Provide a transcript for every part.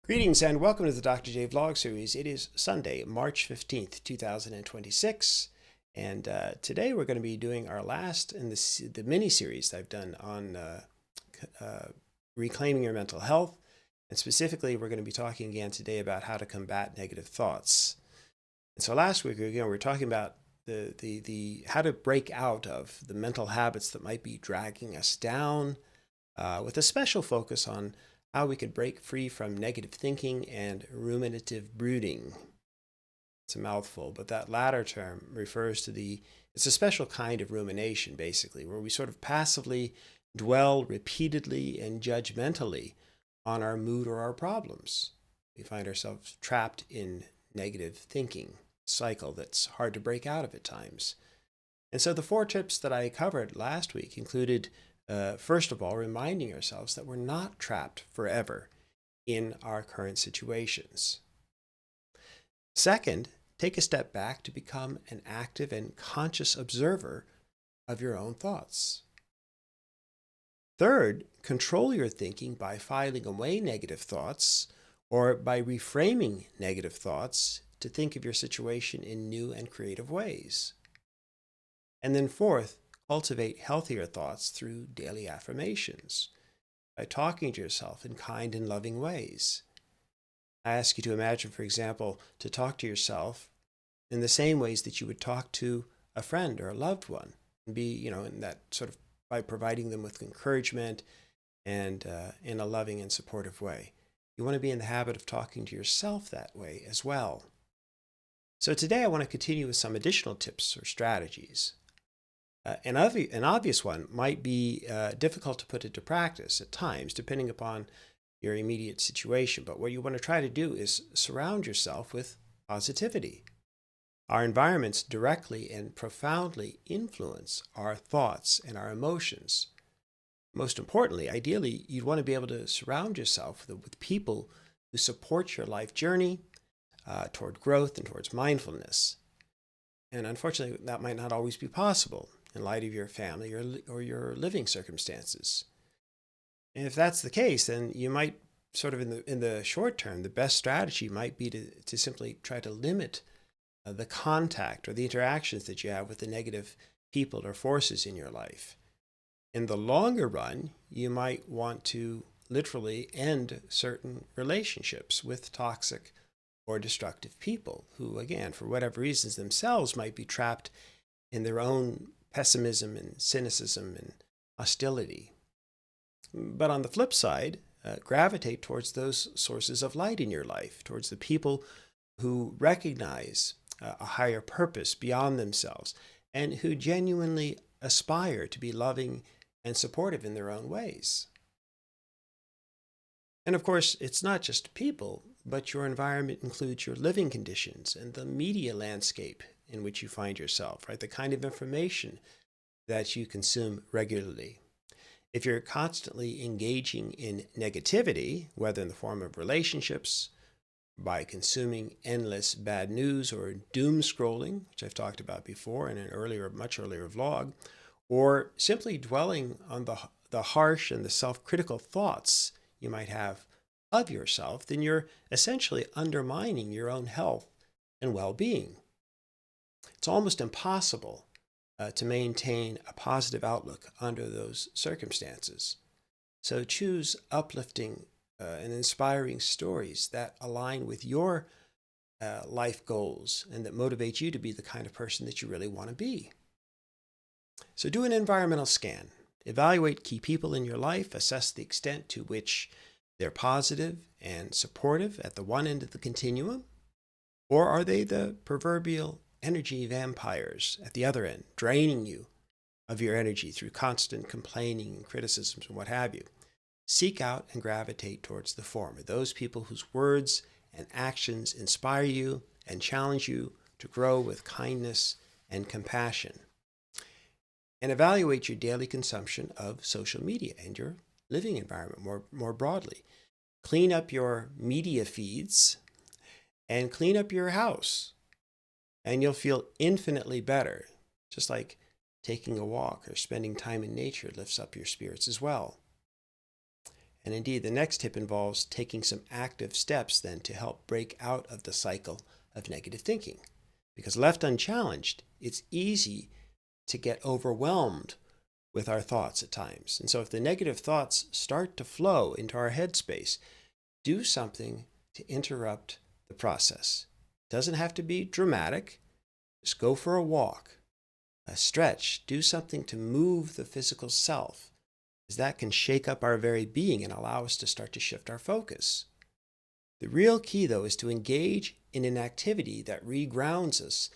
Greetings and welcome to the Dr. J Vlog Series. It is Sunday, March 15th, 2026. And today we're going to be doing our last in the mini-series I've done on reclaiming your mental health. And specifically, we're going to be talking again today about how to combat negative thoughts. And so last week, again, we were talking about the how to break out of the mental habits that might be dragging us down, with a special focus on how we could break free from negative thinking and ruminative brooding. It's a mouthful, but that latter term refers to it's a special kind of rumination, basically, where we sort of passively dwell repeatedly and judgmentally on our mood or our problems. We find ourselves trapped in negative thinking cycle that's hard to break out of at times. And so the 4 tips that I covered last week included first of all, reminding ourselves that we're not trapped forever in our current situations. Second, take a step back to become an active and conscious observer of your own thoughts. Third, control your thinking by filing away negative thoughts or by reframing negative thoughts to think of your situation in new and creative ways. And then fourth, cultivate healthier thoughts through daily affirmations by talking to yourself in kind and loving ways. I ask you to imagine, for example, to talk to yourself in the same ways that you would talk to a friend or a loved one, and be, in that sort of by providing them with encouragement and in a loving and supportive way. You want to be in the habit of talking to yourself that way as well. So today I want to continue with some additional tips or strategies. An obvious one might be difficult to put into practice at times, depending upon your immediate situation. But what you want to try to do is surround yourself with positivity. Our environments directly and profoundly influence our thoughts and our emotions. Most importantly, ideally, you'd want to be able to surround yourself with people who support your life journey toward growth and towards mindfulness. And unfortunately, that might not always be possible in light of your family or your living circumstances. And if that's the case, then you might sort of in the short term, the best strategy might be to simply try to limit the contact or the interactions that you have with the negative people or forces in your life. In the longer run, you might want to literally end certain relationships with toxic or destructive people who, again, for whatever reasons themselves might be trapped in their own pessimism and cynicism and hostility. But on the flip side, gravitate towards those sources of light in your life, towards the people who recognize a higher purpose beyond themselves and who genuinely aspire to be loving and supportive in their own ways. And of course, it's not just people, but your environment includes your living conditions and the media landscape in which you find yourself, right? The kind of information that you consume regularly. If you're constantly engaging in negativity, whether in the form of relationships, by consuming endless bad news or doom scrolling, which I've talked about before in an much earlier vlog, or simply dwelling on the harsh and the self-critical thoughts you might have of yourself, then you're essentially undermining your own health and well-being. It's almost impossible to maintain a positive outlook under those circumstances. So choose uplifting and inspiring stories that align with your life goals and that motivate you to be the kind of person that you really want to be. So do an environmental scan. Evaluate key people in your life, assess the extent to which they're positive and supportive at the one end of the continuum, or are they the proverbial energy vampires at the other end, draining you of your energy through constant complaining and criticisms and what have you. Seek out and gravitate towards the former, those people whose words and actions inspire you and challenge you to grow with kindness and compassion. And evaluate your daily consumption of social media and your living environment more broadly. Clean up your media feeds and clean up your house. And you'll feel infinitely better, just like taking a walk or spending time in nature lifts up your spirits as well. And indeed, the next tip involves taking some active steps then to help break out of the cycle of negative thinking. Because left unchallenged, it's easy to get overwhelmed with our thoughts at times. And so if the negative thoughts start to flow into our headspace, do something to interrupt the process. It doesn't have to be dramatic. Just go for a walk, a stretch, do something to move the physical self, as that can shake up our very being and allow us to start to shift our focus. The real key, though, is to engage in an activity that regrounds us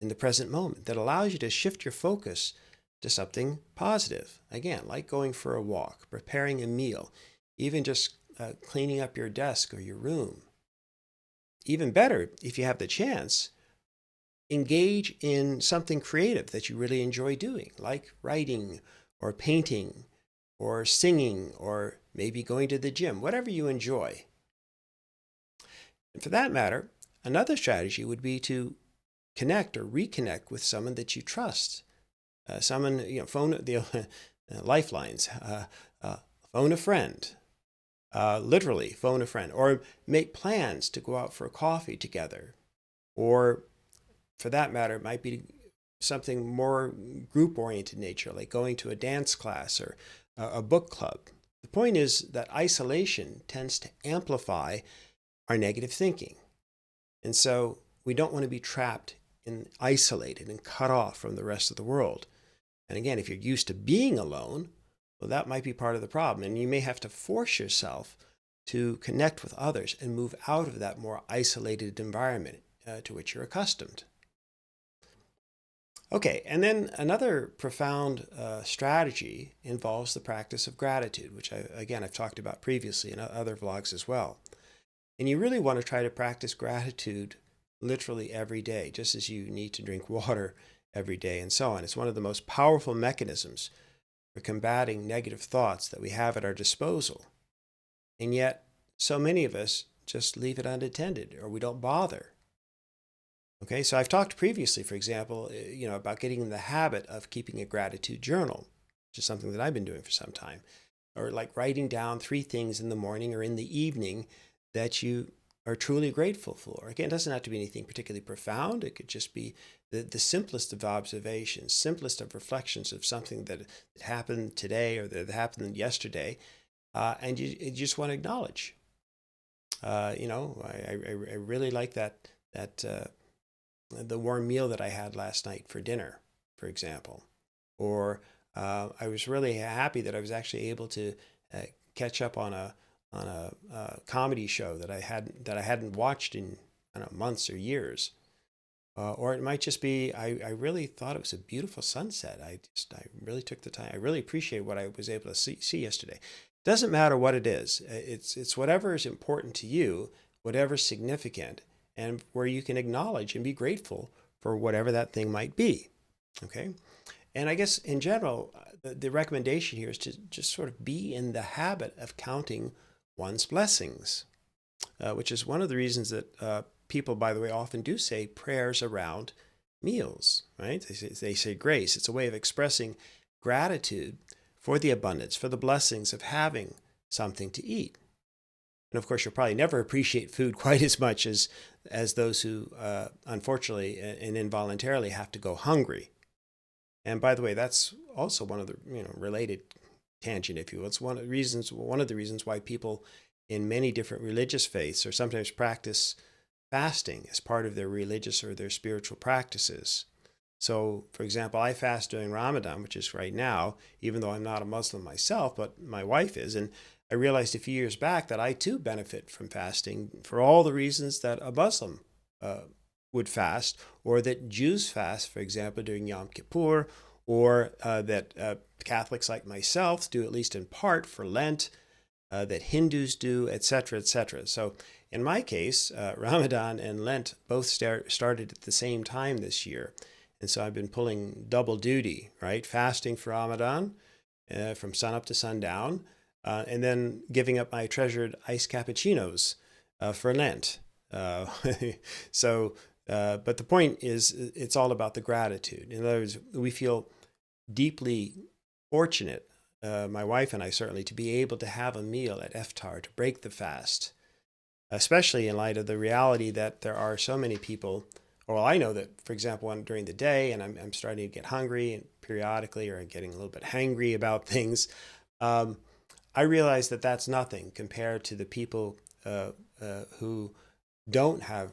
in the present moment, that allows you to shift your focus to something positive. Again, like going for a walk, preparing a meal, even just cleaning up your desk or your room. Even better, if you have the chance, engage in something creative that you really enjoy doing, like writing or painting or singing or maybe going to the gym, whatever you enjoy. And for that matter, another strategy would be to connect or reconnect with someone that you trust. Someone, phone the lifelines, phone a friend, literally phone a friend, or make plans to go out for a coffee together. Or for that matter, it might be something more group-oriented nature, like going to a dance class or a book club. The point is that isolation tends to amplify our negative thinking. And so we don't want to be trapped and isolated and cut off from the rest of the world. And again, if you're used to being alone, well, that might be part of the problem. And you may have to force yourself to connect with others and move out of that more isolated environment to which you're accustomed. Okay, and then another profound strategy involves the practice of gratitude, which I've talked about previously in other vlogs as well. And you really want to try to practice gratitude literally every day, just as you need to drink water every day and so on. It's one of the most powerful mechanisms for combating negative thoughts that we have at our disposal. And yet, so many of us just leave it unattended, or we don't bother. Okay, so I've talked previously, for example, about getting in the habit of keeping a gratitude journal, which is something that I've been doing for some time, or like writing down 3 things in the morning or in the evening that you are truly grateful for. Again, it doesn't have to be anything particularly profound. It could just be the simplest of observations, simplest of reflections of something that happened today or that happened yesterday, and you just want to acknowledge. I really like that the warm meal that I had last night for dinner, for example. Or I was really happy that I was actually able to catch up on a comedy show that I hadn't watched in months or years. Or it might just be I really thought it was a beautiful sunset. I really took the time. I really appreciate what I was able to see yesterday. Doesn't matter what it is. It's whatever is important to you, whatever's significant, and where you can acknowledge and be grateful for whatever that thing might be. Okay? And I guess in general, the recommendation here is to just sort of be in the habit of counting one's blessings, which is one of the reasons that people, by the way, often do say prayers around meals, right? They say grace. It's a way of expressing gratitude for the abundance, for the blessings of having something to eat. And of course, you'll probably never appreciate food quite as much as those who, unfortunately and involuntarily, have to go hungry. And by the way, that's also one of the related tangent, if you will. It's one of the reasons why people in many different religious faiths or sometimes practice fasting as part of their religious or their spiritual practices. So, for example, I fast during Ramadan, which is right now, even though I'm not a Muslim myself, but my wife is. And I realized a few years back that I too benefit from fasting for all the reasons that a Muslim would fast, or that Jews fast, for example, during Yom Kippur, or that Catholics like myself do, at least in part, for Lent, that Hindus do, etc., etc. So in my case, Ramadan and Lent both started at the same time this year. And so I've been pulling double duty, right? Fasting for Ramadan from sunup to sundown, and then giving up my treasured iced cappuccinos for Lent. But the point is, it's all about the gratitude. In other words, we feel deeply fortunate my wife and I certainly, to be able to have a meal at iftar to break the fast, especially in light of the reality that there are so many people. Well, I know that, for example, during the day, and I'm starting to get hungry and periodically, or getting a little bit hangry about things, um, I realize that that's nothing compared to the people who don't have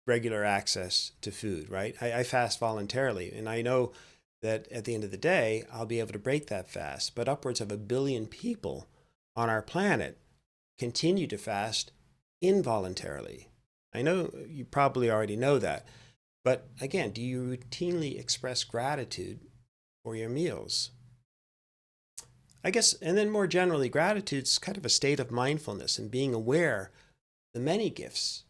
regular access to food, right? I fast voluntarily, and I know that at the end of the day, I'll be able to break that fast. But upwards of 1 billion people on our planet continue to fast involuntarily. I know you probably already know that. But again, do you routinely express gratitude for your meals? I guess, and then more generally, gratitude is kind of a state of mindfulness and being aware the many gifts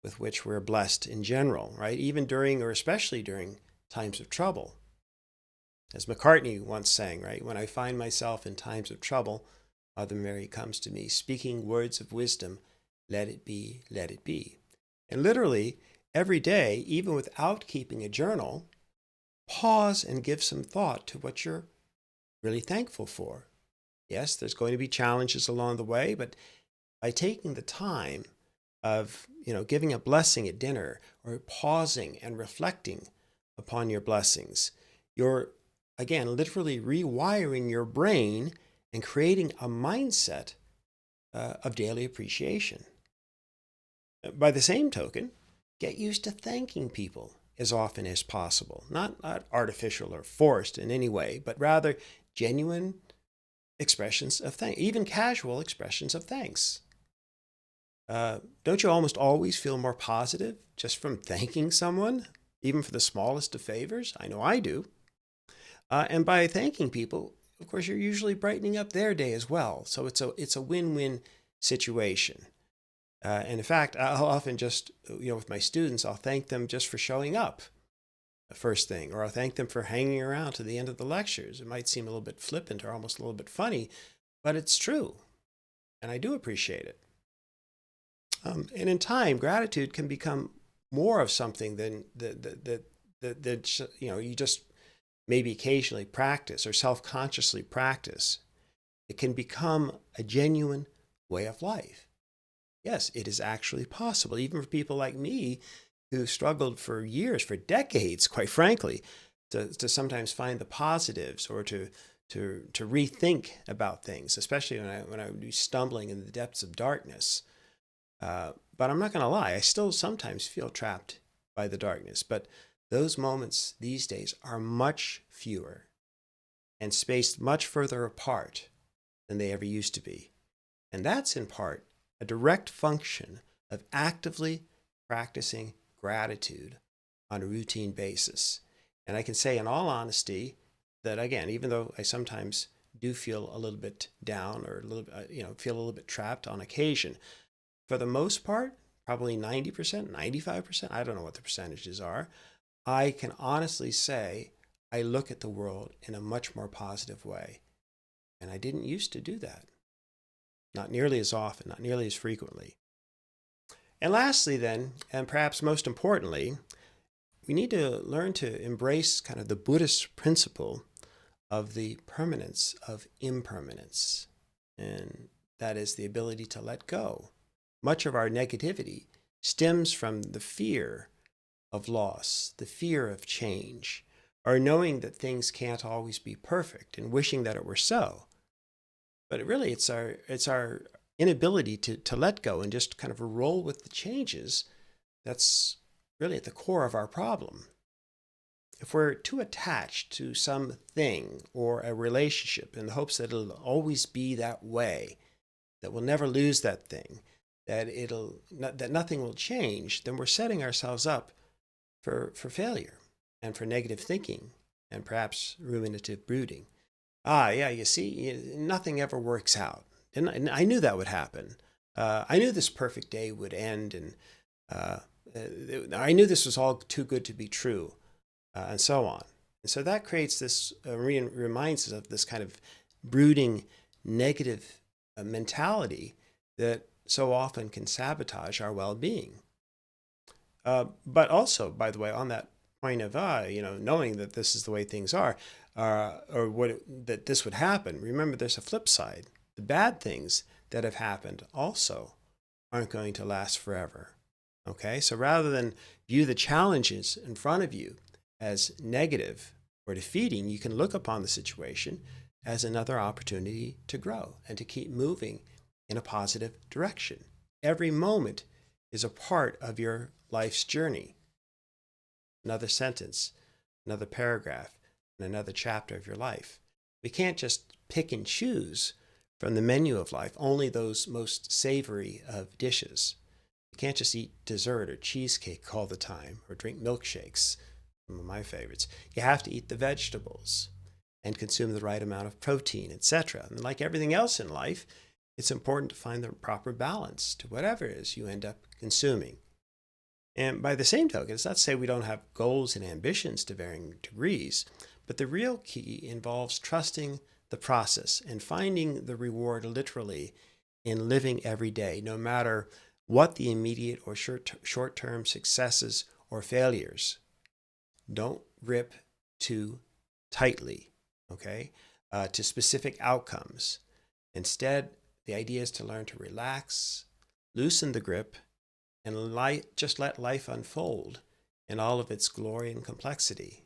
with which we're blessed in general, right? Even during, or especially during, times of trouble. As McCartney once sang, right? When I find myself in times of trouble, Mother Mary comes to me, speaking words of wisdom, let it be, let it be. And literally, every day, even without keeping a journal, pause and give some thought to what you're really thankful for. Yes, there's going to be challenges along the way, but by taking the time of, giving a blessing at dinner or pausing and reflecting upon your blessings, you're, again, literally rewiring your brain and creating a mindset of daily appreciation. By the same token, get used to thanking people as often as possible, not artificial or forced in any way, but rather genuine expressions of thanks, even casual expressions of thanks. Don't you almost always feel more positive just from thanking someone, even for the smallest of favors? I know I do. And by thanking people, of course, you're usually brightening up their day as well. So it's a win-win situation. And in fact, I'll often just, with my students, I'll thank them just for showing up the first thing, or I'll thank them for hanging around to the end of the lectures. It might seem a little bit flippant or almost a little bit funny, but it's true. And I do appreciate it. And in time, gratitude can become more of something than that you just maybe occasionally practice or self-consciously practice. It can become a genuine way of life. Yes, it is actually possible, even for people like me who struggled for years, for decades, quite frankly, to sometimes find the positives or to rethink about things, especially when I would be stumbling in the depths of darkness. But I'm not going to lie, I still sometimes feel trapped by the darkness. But those moments these days are much fewer and spaced much further apart than they ever used to be. And that's in part a direct function of actively practicing gratitude on a routine basis. And I can say in all honesty that, again, even though I sometimes do feel a little bit down or feel a little bit trapped on occasion, for the most part, probably 90%, 95%, I don't know what the percentages are, I can honestly say I look at the world in a much more positive way. And I didn't used to do that. Not nearly as often, not nearly as frequently. And lastly, then, and perhaps most importantly, we need to learn to embrace kind of the Buddhist principle of the permanence of impermanence. And that is the ability to let go. Much of our negativity stems from the fear of loss, the fear of change, or knowing that things can't always be perfect and wishing that it were so. But really, it's our inability to let go and just kind of roll with the changes that's really at the core of our problem. If we're too attached to something or a relationship in the hopes that it'll always be that way, that we'll never lose that thing, that nothing will change, then we're setting ourselves up for failure and for negative thinking and perhaps ruminative brooding. Yeah, you see, nothing ever works out. And I knew that would happen. I knew this perfect day would end, and I knew this was all too good to be true, and so on. And so that creates this, reminds us of this kind of brooding, negative mentality that so often can sabotage our well-being. But also, by the way, on that point of, knowing that this is the way things are, that this would happen, remember there's a flip side. The bad things that have happened also aren't going to last forever. Okay, so rather than view the challenges in front of you as negative or defeating, you can look upon the situation as another opportunity to grow and to keep moving in a positive direction. Every moment is a part of your life's journey. Another sentence, another paragraph, and another chapter of your life. We can't just pick and choose from the menu of life only those most savory of dishes. You can't just eat dessert or cheesecake all the time or drink milkshakes, some of my favorites. You have to eat the vegetables and consume the right amount of protein, etc. And like everything else in life, it's important to find the proper balance to whatever it is you end up consuming. And by the same token, it's not to say we don't have goals and ambitions to varying degrees, but the real key involves trusting the process and finding the reward literally in living every day, no matter what the immediate or short-term successes or failures. Don't grip too tightly, okay, to specific outcomes. Instead, the idea is to learn to relax, loosen the grip, and just let life unfold in all of its glory and complexity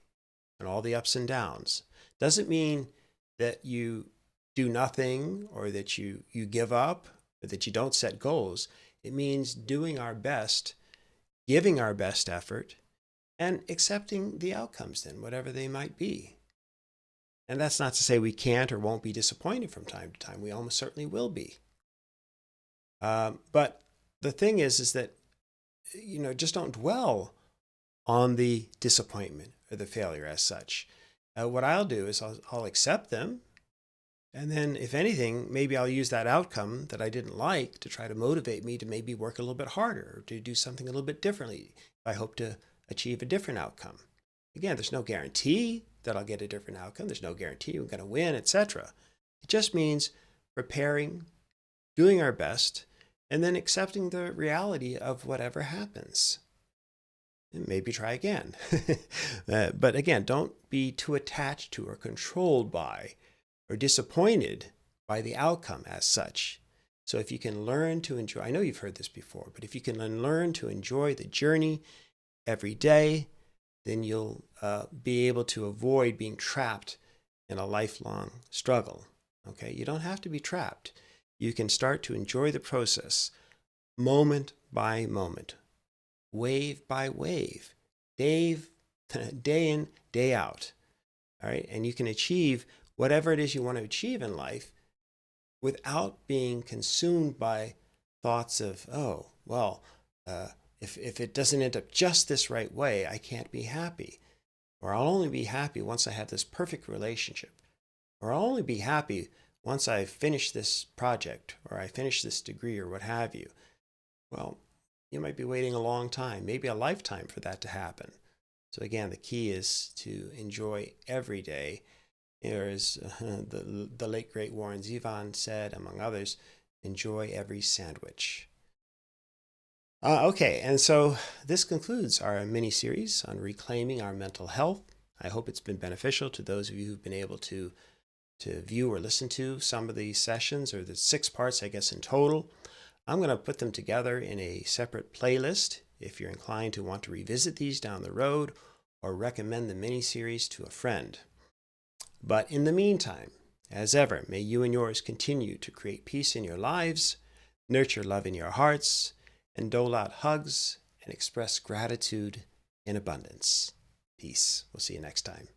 and all the ups and downs. Doesn't mean that you do nothing or that you give up or that you don't set goals. It means doing our best, giving our best effort, and accepting the outcomes then, whatever they might be. And that's not to say we can't or won't be disappointed from time to time. We almost certainly will be. But the thing is that, just don't dwell on the disappointment or the failure as such. What I'll do is I'll accept them. And then, if anything, maybe I'll use that outcome that I didn't like to try to motivate me to maybe work a little bit harder or to do something a little bit differently if I hope to achieve a different outcome. Again, there's no guarantee that I'll get a different outcome. There's no guarantee we're going to win, etc. It just means preparing, doing our best, and then accepting the reality of whatever happens. And maybe try again. But again, don't be too attached to or controlled by or disappointed by the outcome as such. So if you can learn to enjoy, I know you've heard this before, but if you can learn to enjoy the journey every day, then you'll be able to avoid being trapped in a lifelong struggle. Okay, you don't have to be trapped. You can start to enjoy the process moment by moment, wave by wave, day in, day out. All right, and you can achieve whatever it is you want to achieve in life without being consumed by thoughts of, oh, well, if it doesn't end up just this right way, I can't be happy. Or I'll only be happy once I have this perfect relationship. Or I'll only be happy once I've finished this project or I finish this degree or what have you. Well, you might be waiting a long time, maybe a lifetime for that to happen. So again, the key is to enjoy every day. Or as the late great Warren Zevon said, among others, enjoy every sandwich. Okay, and so this concludes our mini-series on reclaiming our mental health. I hope it's been beneficial to those of you who've been able to view or listen to some of these sessions, or the 6 parts, I guess, in total. I'm going to put them together in a separate playlist if you're inclined to want to revisit these down the road or recommend the mini-series to a friend. But in the meantime, as ever, may you and yours continue to create peace in your lives, nurture love in your hearts, and dole out hugs and express gratitude in abundance. Peace. We'll see you next time.